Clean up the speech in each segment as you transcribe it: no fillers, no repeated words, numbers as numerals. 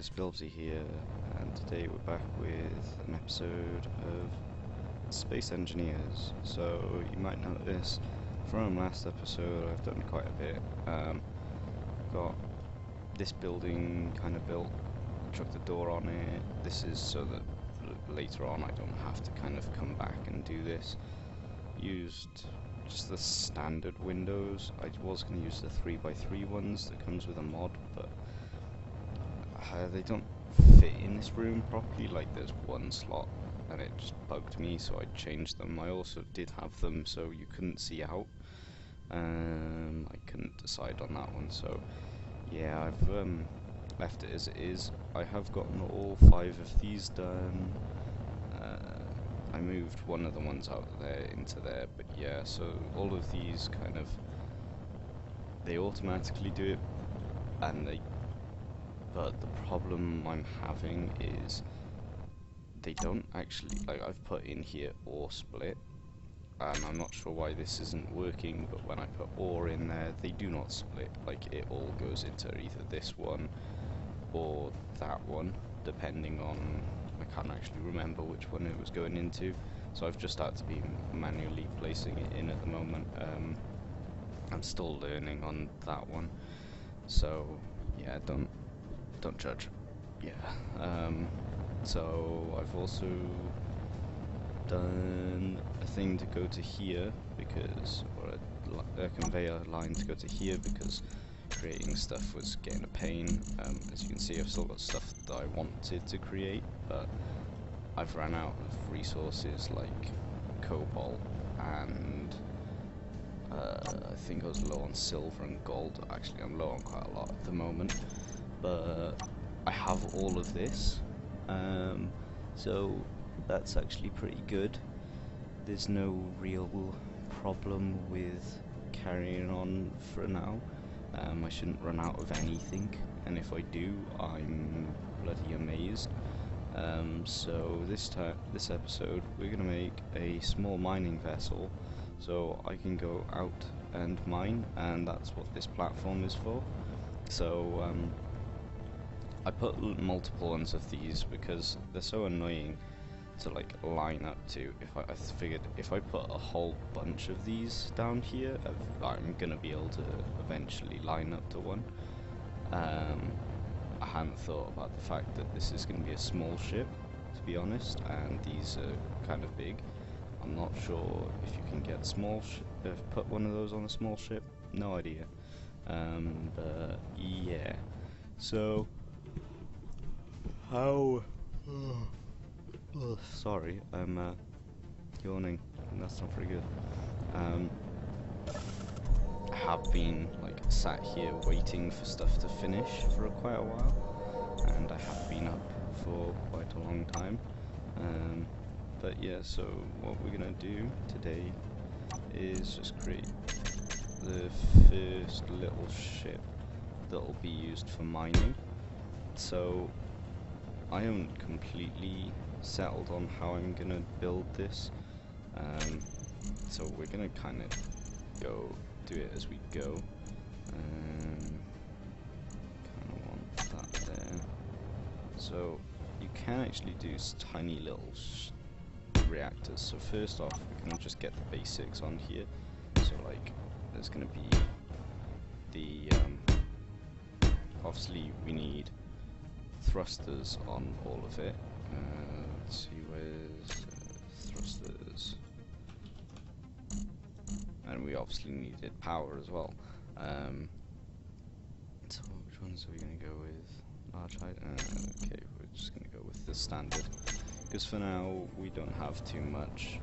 guys, bilbsyy here, and today we're back with an episode of Space Engineers. So you might notice from last episode I've done quite a bit. Got this building kind of built, chucked the door on it. This is so that later on I don't have to kind of come back and do this. Used just the standard windows. I was going to use the 3x3 ones that comes with a mod, but they don't fit in this room properly. Like, there's one slot and it just bugged me, so I changed them. I also did have them so you couldn't see out. I couldn't decide on that one, so yeah, I've left it as it is. I have gotten all 5 of these done. I moved one of the ones out there into there, but yeah, so all of these kind of, they automatically do it, and but the problem I'm having is they don't actually, like, I've put in here ore split, and I'm not sure why this isn't working, but when I put ore in there, they do not split. Like, it all goes into either this one or that one, depending on, I can't actually remember which one it was going into, so I've just had to be manually placing it in at the moment. I'm still learning on that one, so yeah, don't judge. Yeah. So I've also done a thing to go to here because, or a conveyor line to go to here because creating stuff was getting a pain. As you can see, I've still got stuff that I wanted to create, but I've run out of resources like cobalt and I think I was low on silver and gold. Actually, I'm low on quite a lot at the moment, but I have all of this, so that's actually pretty good. There's no real problem with carrying on for now. I shouldn't run out of anything, and if I do, I'm bloody amazed. So this episode, we're gonna make a small mining vessel, so I can go out and mine, and that's what this platform is for. So I put multiple ones of these because they're so annoying to like line up to. I figured if I put a whole bunch of these down here, I'm gonna be able to eventually line up to one. I hadn't thought about the fact that this is going to be a small ship, to be honest, and these are kind of big. I'm not sure if you can get put one of those on a small ship. No idea. But yeah. So how? Sorry, I'm yawning. That's not very good. I have been like sat here waiting for stuff to finish for quite a while, and I have been up for quite a long time. But yeah, so what we're gonna do today is just create the first little ship that'll be used for mining. So I haven't completely settled on how I'm gonna build this, so we're gonna kind of do it as we go. Kind of want that there. So you can actually do tiny little reactors. So first off, we're gonna just get the basics on here. So like, there's gonna be the obviously we need thrusters on all of it. Let's see, where's thrusters? And we obviously needed power as well. So which ones are we going to go with? Large height? Okay, we're just going to go with the standard, because for now we don't have too much,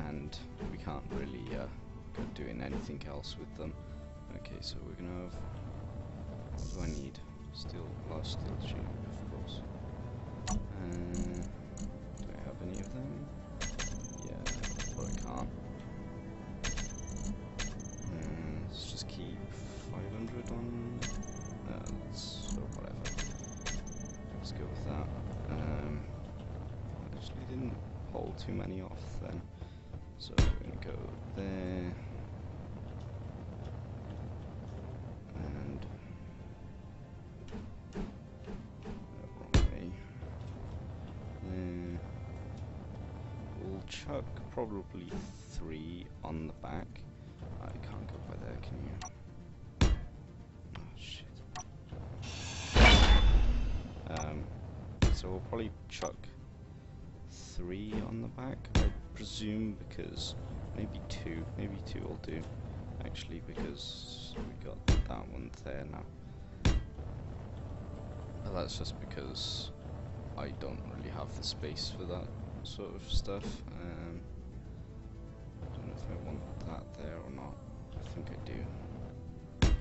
and we can't really go doing anything else with them. Okay, so we're going to have, what do I need? Large steel tube, of course. Do I have any of them? Yeah, but I can't. Let's just keep 500 on. So whatever. Let's go with that. Actually didn't hold too many off then. So we're gonna go there. And chuck probably 3 on the back. You can't go by there, can you? Oh shit. So we'll probably chuck 3 on the back, I presume, because maybe 2 will do, actually, because we got that one there now. But that's just because I don't really have the space for that sort of stuff. I don't know if I want that there or not. I think I do.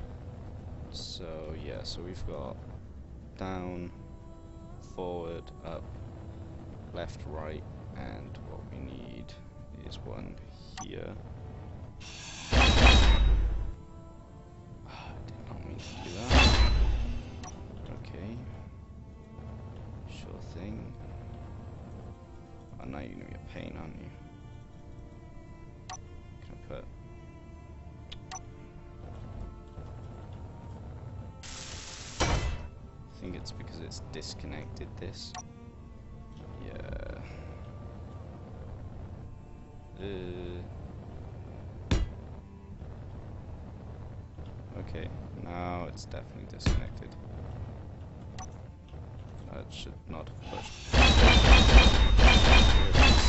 So yeah, so we've got down, forward, up, left, right, and what we need is one here. I did not mean to do that. Okay. Sure thing. Oh, now you're gonna be a pain, aren't you? Can I put... I think it's because it's disconnected this. Yeah. Okay, now it's definitely disconnected. That should not have pushed.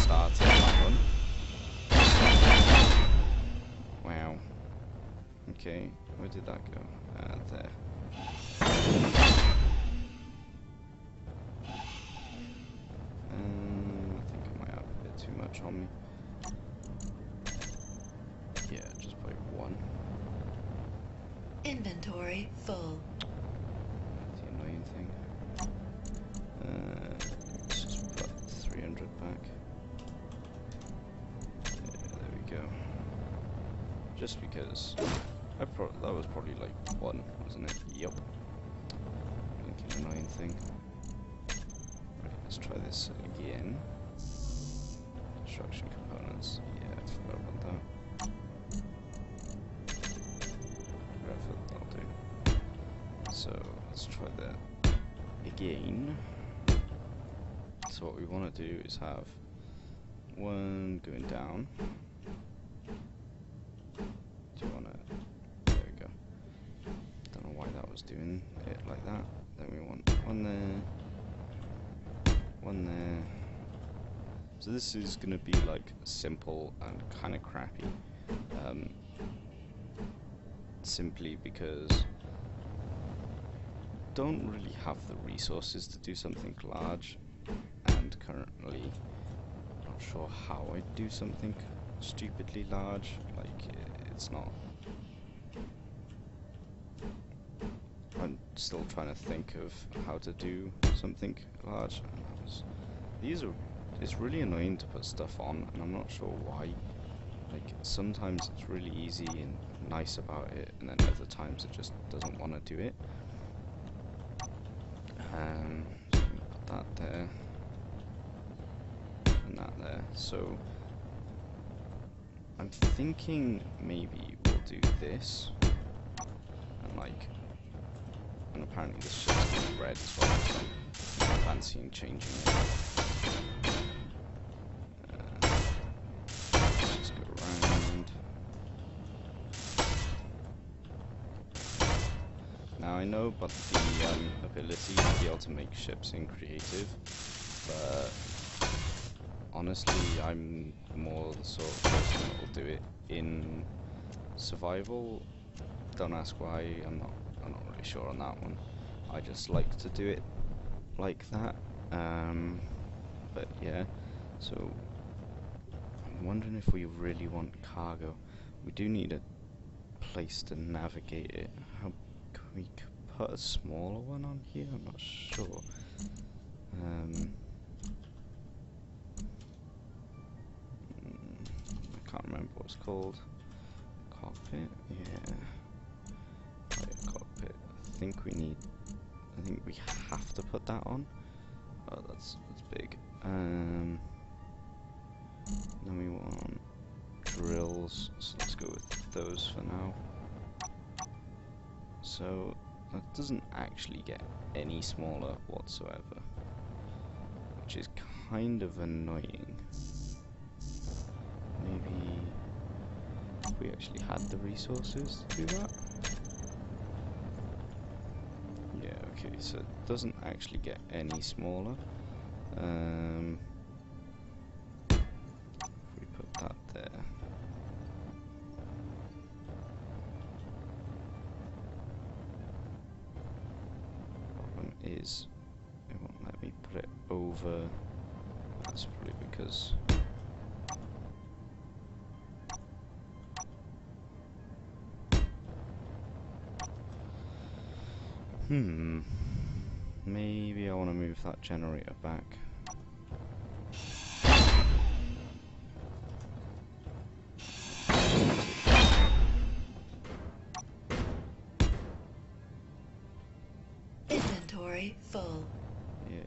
Started that one. Wow. Okay, where did that go? There. I think I might have a bit too much on me. Yeah, just play 1. Inventory full. That's the annoying thing. Let's just put 300 back. Yeah, there we go. Just because that was probably like 1, wasn't it? Yup. Blinking annoying thing. Right, let's try this again. Construction components. Yeah, I forgot about that. Whatever, that'll do. So let's try that again. So what we want to do is have 1 going down. Do you want to? There we go. Don't know why that was doing it like that. Then we want 1 there, 1 there. So this is going to be like simple and kind of crappy. Simply because don't really have the resources to do something large, and currently not sure how I'd do something stupidly large. Like, it's not. I'm still trying to think of how to do something large. It's really annoying to put stuff on, and I'm not sure why. Like, sometimes it's really easy and nice about it, and then other times it just doesn't want to do it. So I'm gonna put that there, and that there. So I'm thinking maybe we'll do this, and like, and apparently this shit's red as well, so I'm fancying changing it. Now I know about the ability to be able to make ships in creative, but honestly I'm more the sort of person that will do it in survival. Don't ask why, I'm not really sure on that one. I just like to do it like that. But yeah, so I'm wondering if we really want cargo. We do need a place to navigate it. How can we put a smaller one on here? I'm not sure. I can't remember what it's called. Cockpit? Yeah. Cockpit. I think we have to put that on. Oh, that's big. Then we want drills, so let's go with those for now. So that doesn't actually get any smaller whatsoever, which is kind of annoying. maybe if we actually had the resources to do that. Yeah, okay, so it doesn't actually get any smaller. If we put that there. Problem is, it won't let me put it over. That's probably because maybe I want to move that generator back. Inventory full. Yeah.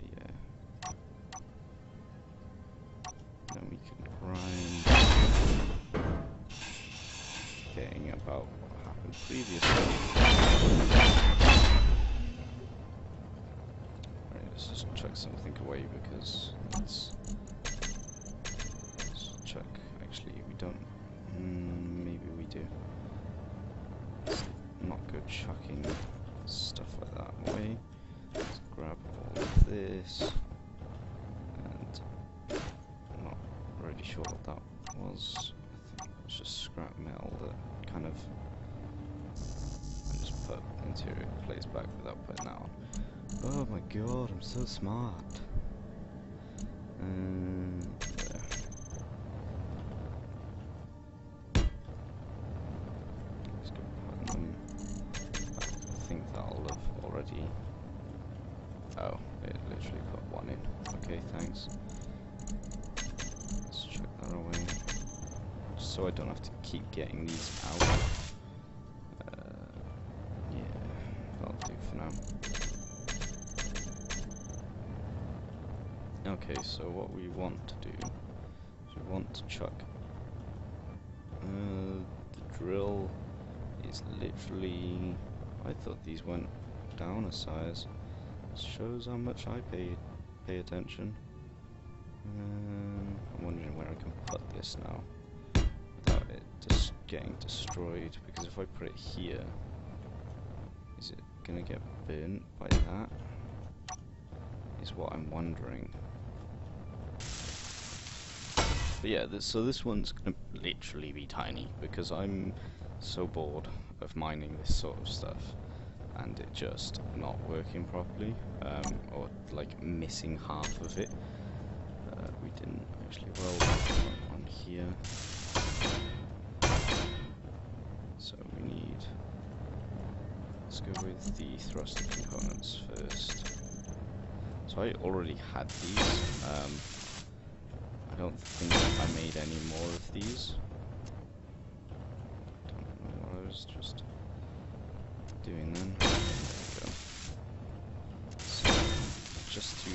Then we can grind. Getting about what happened previously. Right, let's just chuck something away because let's check. Actually, we don't. Maybe we do. It's not good chucking stuff like that away. Let's grab all of this. And I'm not really sure what that was. I think it was just scrap metal that kind of. I just put interior plates back without putting that on. Oh my god, I'm so smart. There. Let's go put them back. I think that'll have already. Oh, it literally put one in. Okay, thanks. Let's chuck that away. Just so I don't have to keep getting these out. Yeah, that'll do for now. Okay, so what we want to do is we want to chuck the drill is literally, I thought these went down a size. Shows how much I pay attention. I'm wondering where I can put this now without it just getting destroyed, because if I put it here, is it gonna get burnt by that? Is what I'm wondering. But yeah, so this one's gonna literally be tiny because I'm so bored of mining this sort of stuff and it just not working properly, or like missing half of it. We didn't actually weld one here, so we need. Let's go with the thruster components first. So I already had these. I don't think I made any more of these. I don't know what I was just doing then. There we go. So, just to,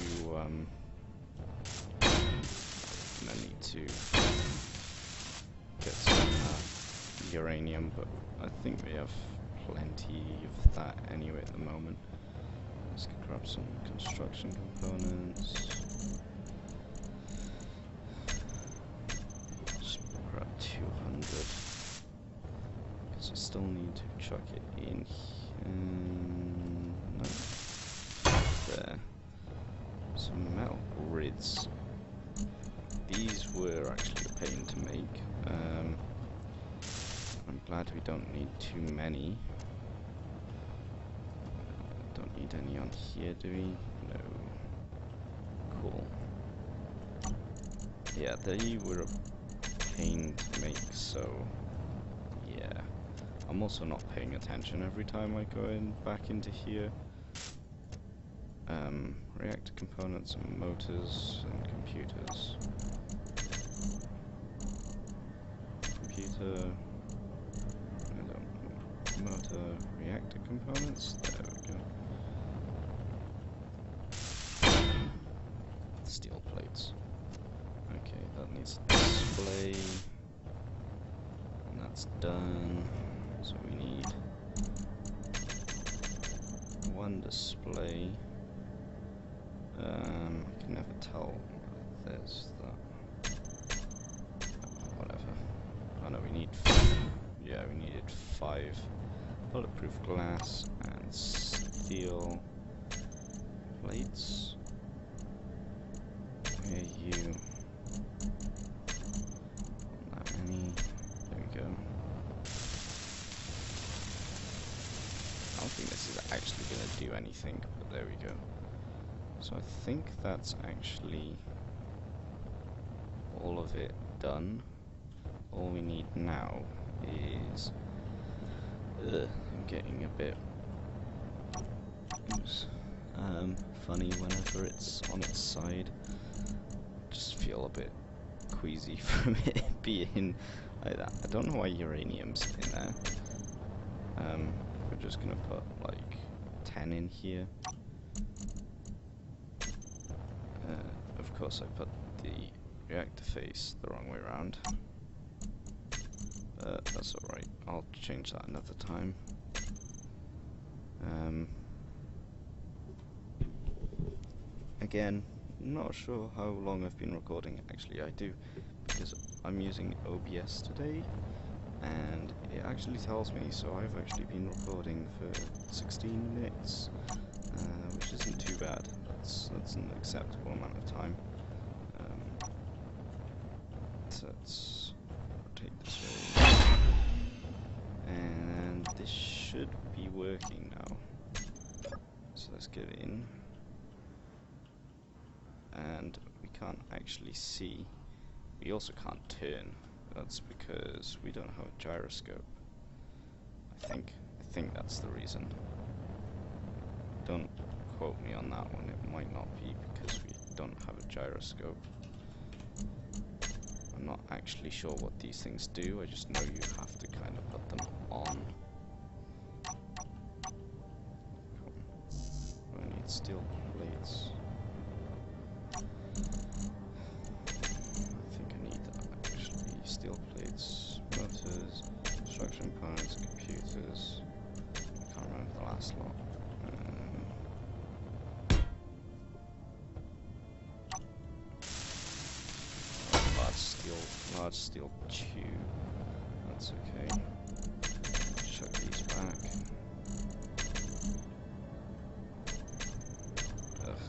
I need to get some uranium, but I think we have plenty of that anyway at the moment. Let's grab some construction components. Just grab 200. Because I still need to chuck it in here. No. There. Some metal grids. These were actually a pain to make. I'm glad we don't need too many. Don't need any on here, do we? No. Cool. Yeah, they were a pain to make, so yeah. I'm also not paying attention every time I go back into here. Reactor components and motors and computers. Computer. I don't know. Motor, reactor components. There we go. Steel plates. Okay, that needs a display. And that's done. So we need one display. I can never tell. There's that. Whatever. Oh no, we need. Yeah, we needed 5 bulletproof glass and steel plates. Where are you? Not that many. There we go. I don't think this is actually going to do anything, but there we go. So I think that's actually all of it done. All we need now is... I'm getting a bit funny whenever it's on its side. Just feel a bit queasy from it being like that. I don't know why uranium's in there. We're just gonna put like 10 in here. Of course I put the reactor face the wrong way around. That's alright, I'll change that another time. Again, not sure how long I've been recording. Actually I do, because I'm using OBS today, and it actually tells me, so I've actually been recording for 16 minutes, which isn't too bad. That's an acceptable amount of time. So let's rotate this way, and this should be working now. So let's get in, and we can't actually see. We also can't turn. That's because we don't have a gyroscope. I think that's the reason. Don't quote me on that one. It might not be because we don't have a gyroscope. I'm not actually sure what these things do. I just know you have to kind of put them on. I need steel plates. I think I need actually steel plates, motors, construction components, computers. I can't remember the last lot. Large steel tube. That's okay. Chuck these back. Ugh.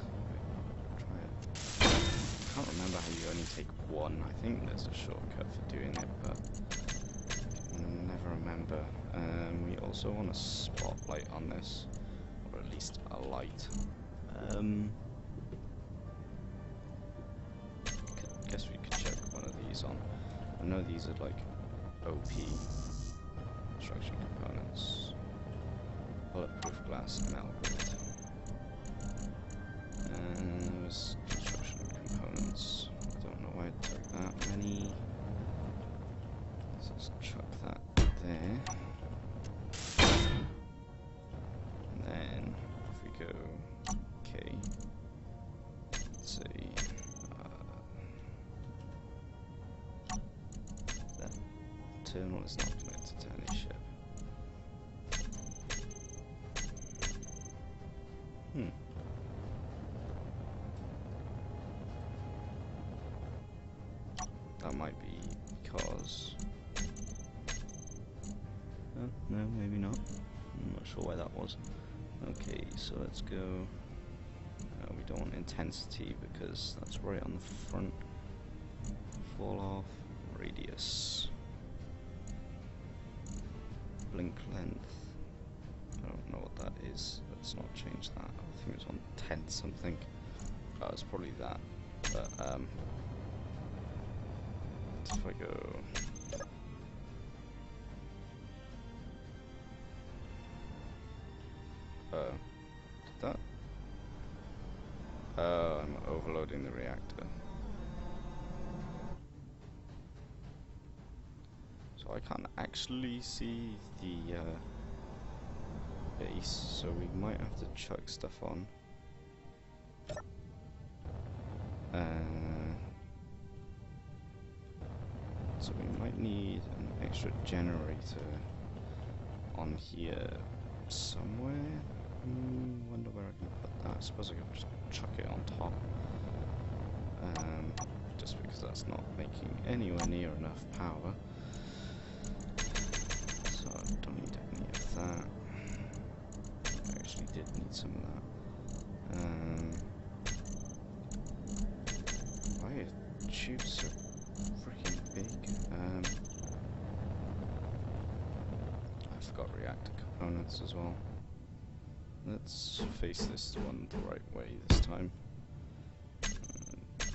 Try it. I can't remember how you only take one. I think there's a shortcut for doing it, but I can never remember. We also want a spotlight on this, or at least a light. Guess we could check one of these on. I know these are like OP construction components. Bulletproof glass and algorithm. And there's construction components. I don't know why I took that many. So let's chuck that there. And then if we go okay, let's see. Terminal is not connected to any ship. That might be because... no, maybe not. I'm not sure why that was. Okay, so let's go... we don't want intensity because that's right on the front. Fall off. Radius. Blink length. I don't know what that is. Let's not change that. I think it was on 10 something. Oh, it's probably that. But if I go did that? Oh, I'm overloading the reactor. So I can't actually see the base, so we might have to chuck stuff on. So we might need an extra generator on here somewhere. Wonder where I can put that. I suppose I could just chuck it on top. Just because that's not making anywhere near enough power. need some of that. Why are tubes so freaking big? I forgot reactor components as well. Let's face this one the right way this time.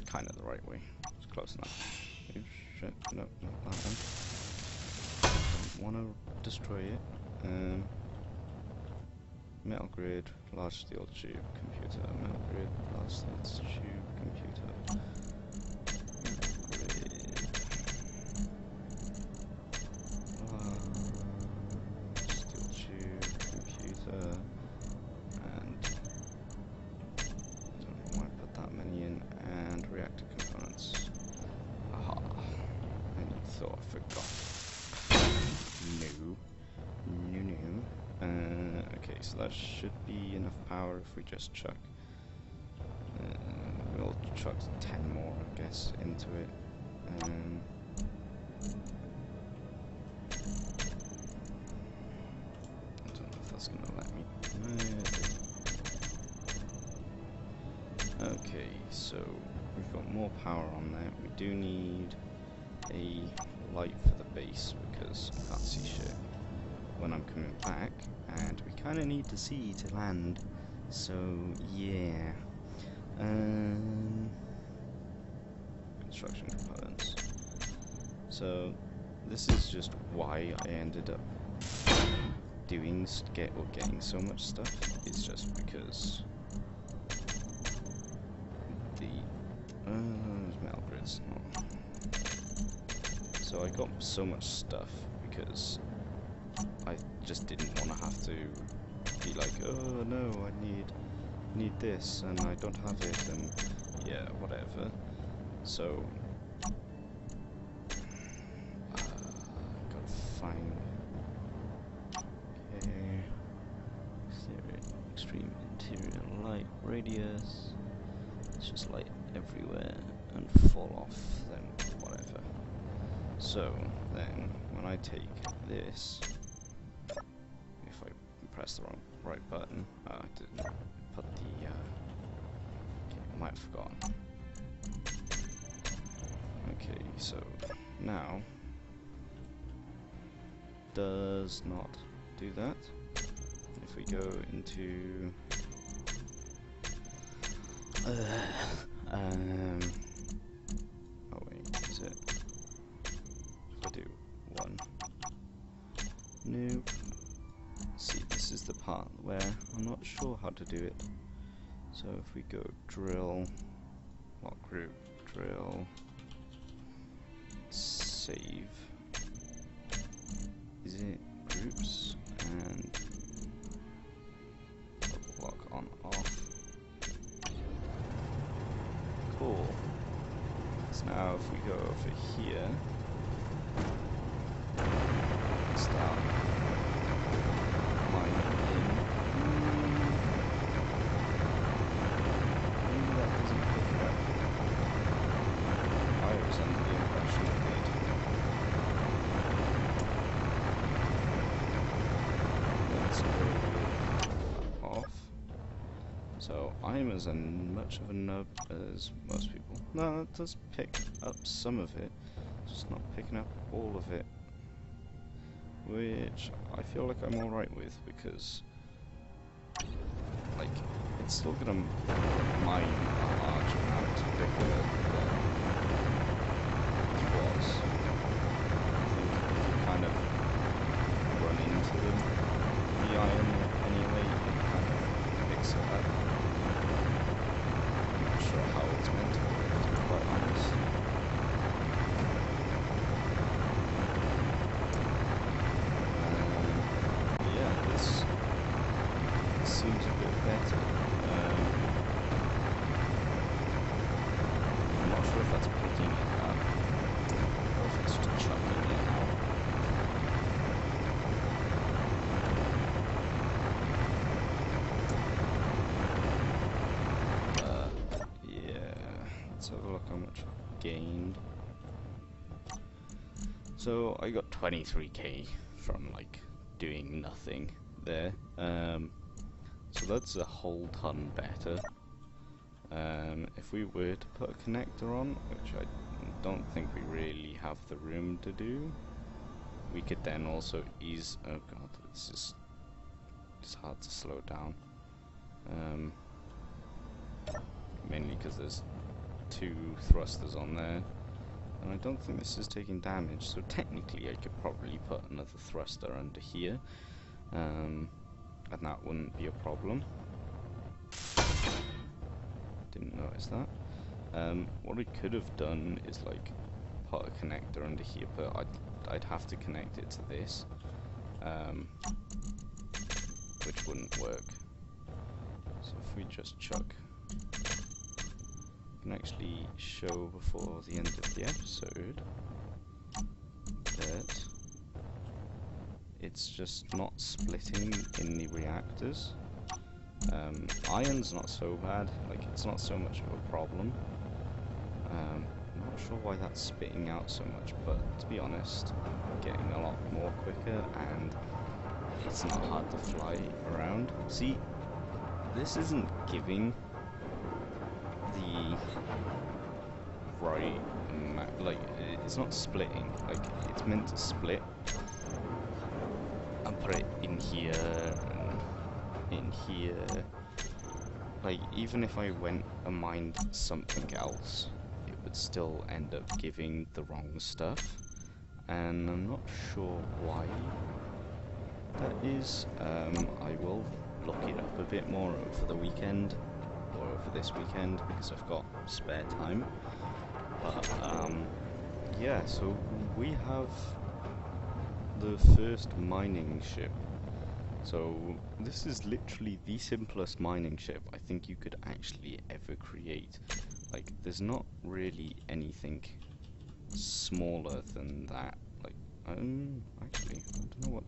Kind of the right way. It's close enough. Oh shit, no, not that one. Don't want to destroy it. Metal grid, large steel tube, computer. Metal grid, large steel tube, computer. Steel tube, computer, and I don't know why I put that many in, and reactor components. Aha, and you thought I forgot. No. Okay, so that should be enough power if we just chuck. We'll chuck 10 more, I guess, into it. I don't know if that's gonna let me. Okay, so we've got more power on there. We do need a light for the base because I can't see shit when I'm coming back, and we kind of need to see to land. So yeah. Construction components. So this is just why I ended up getting so much stuff. It's just because the metal grids. So I got so much stuff because I just didn't want to have to be like, oh no, I need this and I don't have it, and yeah, whatever. So gotta find extreme interior light radius. It's just light everywhere and fall off, then whatever. So then when I take this, if I press the right button, I didn't put the okay, I might have forgotten. Okay, so now does not do that. If we go into oh wait, is it? If I do one, nope. See, this is the part where I'm not sure how to do it. So if we go drill, lock group, drill, save, is it groups, and lock on off. Cool. So now if we go over here, start mining in. Maybe that doesn't pick it up. I was under the impression it did. Let's go with off. So I'm as much of a nub as most people. No, it does pick up some of it, just not picking up all of it. Which I feel like I'm alright with, because like it's still gonna mine a large amount quicker than it was. I think if you kind of run into the iron anyway, it kind of picks it up. I'm not sure how it's meant to work, to be quite honest. Seems a bit better. I'm not sure if that's picking it up or if it's just chucking it out. Yeah, let's have a look how much I've gained. So I got 23k from like doing nothing there. So that's a whole ton better. If we were to put a connector on, which I don't think we really have the room to do, we could then also ease. Oh god, it's hard to slow down. Mainly because there's 2 thrusters on there, and I don't think this is taking damage. So technically, I could probably put another thruster under here, and that wouldn't be a problem. Didn't notice that. What I could have done is like put a connector under here, but I'd have to connect it to this, which wouldn't work. So if we just chuck, I can actually show before the end of the episode that it's just not splitting in the reactors. Iron's not so bad, like it's not so much of a problem. I'm not sure why that's spitting out so much, but to be honest, I'm getting a lot more quicker and it's not hard to fly around. See, this isn't giving the right like it's not splitting. Like it's meant to split and put it in here and in here. Like even if I went and mined something else, it would still end up giving the wrong stuff, and I'm not sure why that is. I will look it up a bit more over the weekend, or over this weekend, because I've got spare time. But yeah, so we have the first mining ship. So this is literally the simplest mining ship I think you could actually ever create. Like there's not really anything smaller than that. Like actually I don't know what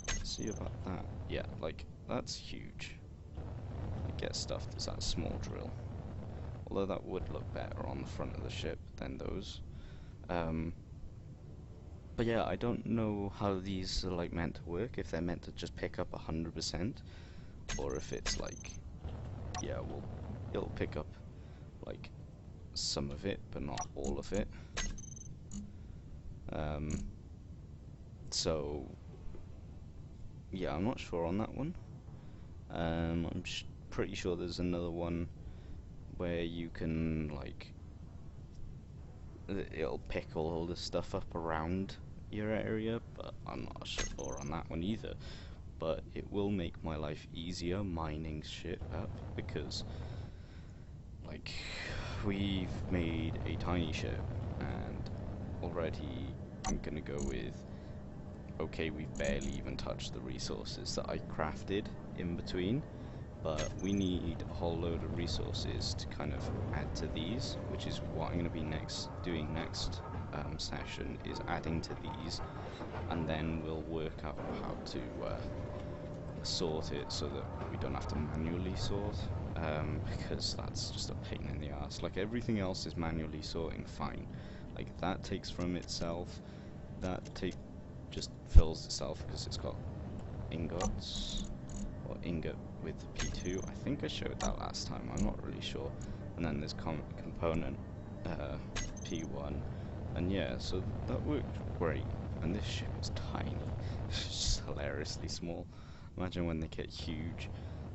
to see about that. Yeah, like that's huge. It gets stuffed as that small drill. Although that would look better on the front of the ship than those. But yeah, I don't know how these are like meant to work, if they're meant to just pick up 100%, or if it's like, yeah, well, it'll pick up like some of it, but not all of it. So yeah, I'm not sure on that one. I'm pretty sure there's another one where you can like, it'll pick all the stuff up around your area, but I'm not sure on that one either. But it will make my life easier mining shit up, because like we've made a tiny ship and already I'm gonna go with, okay, we've barely even touched the resources that I crafted in between, but we need a whole load of resources to kind of add to these, which is what I'm going to be doing next session, is adding to these, and then we'll work out how to sort it so that we don't have to manually sort, because that's just a pain in the ass. Like everything else is manually sorting fine, like that takes from itself, that just fills itself because it's got ingots, or ingot with P2. I think I showed that last time, I'm not really sure. And then there's component P1, and yeah, so that worked great. And this ship is tiny, it's just hilariously small. Imagine when they get huge,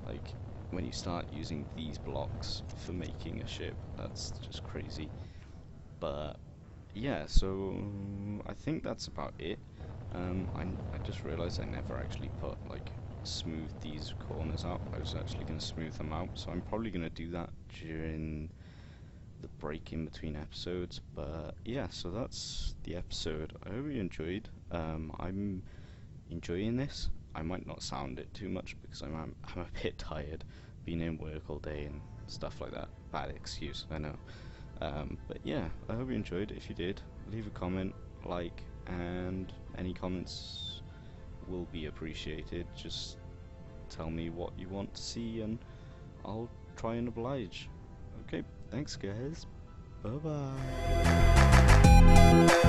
like when you start using these blocks for making a ship, that's just crazy. But yeah, so I think that's about it. I just realized I never actually put like smooth these corners out. I was actually going to smooth them out, so I'm probably going to do that during the break in between episodes. But yeah, so that's the episode. I hope you enjoyed. I'm enjoying this. I might not sound it too much because I'm a bit tired, being in work all day and stuff like that. Bad excuse, I know. But yeah, I hope you enjoyed. If you did, leave a comment, like, and any comments will be appreciated. Just tell me what you want to see and I'll try and oblige. Okay, thanks guys. Bye bye.